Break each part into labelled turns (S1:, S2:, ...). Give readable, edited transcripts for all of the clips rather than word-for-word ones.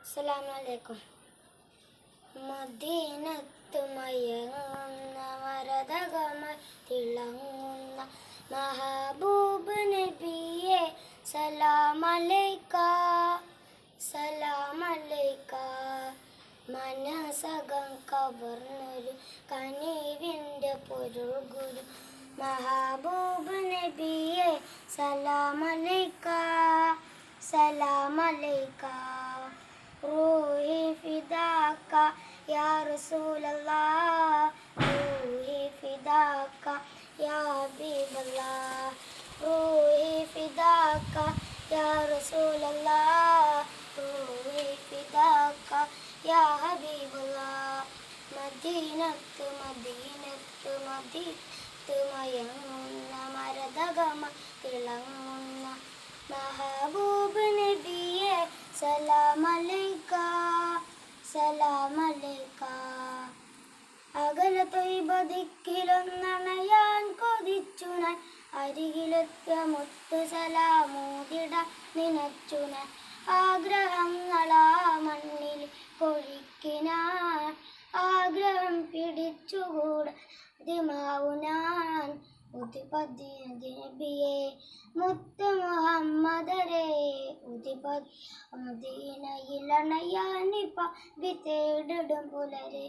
S1: അസ്സലാമലൈക്കും. മദീനത്തു മയങ്ങുന്ന മരതകമായി തിളങ്ങുന്ന മഹബൂബ് നബിയെ സലാമലൈക സലാമലൈക. മനസകം കവർന്നൊരു കനിവിൻ്റെ പൊരുൾ ഗുരു മഹബൂബ് നബിയെ സലാമലൈക സലാമലൈക. റൂഹി ഫിദാക യാ റസൂലല്ലാഹ്, റൂഹി ഫിദാക യാ ഹബീബല്ലാഹ്, റൂഹി ഫിദാക യാ റസൂലല്ലാഹ്, റൂഹി ഫിദാക യാ ഹബീബല്ലാഹ്. മദീനത്ത് മദീനത്ത് മദീനത്ത് മയങ്ങുന്ന മരതകമായി തിളങ്ങുന്ന മഹബൂബ് നബിയെ സലാമലൈക സലാമലൈക. അകല ത്വയ്ബ ദിക്കിലൊന്നണയാൻ കൊതിച്ചു ഞാൻ, അരികിലെത്തിയ മുത്തു സലാമൂതിട നിനച്ചു ഞാൻ. ആഗ്രഹങ്ങളാ മണ്ണിൽ കൊഴിക്കിനാൻ, ആഗ്രഹം പിടിച്ചുകൂട ദിമാവു ഞാൻ. നബിയെ മുത്തു മുഹമ്മദരെ മദീനയിലണയാനിപ്പ തേടിടും പുലരെ.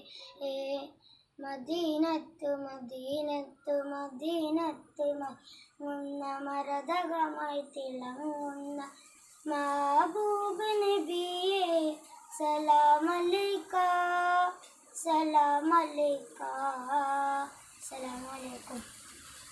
S1: മദീനത്തു മദീനത്തു മദീനത്തു മയങ്ങുന്ന മരതകമായി തിളങ്ങുന്ന മഹബൂബ് നബിയെ സലാമലൈക സലാമലൈക. അസ്സലാമു അലൈക്കും.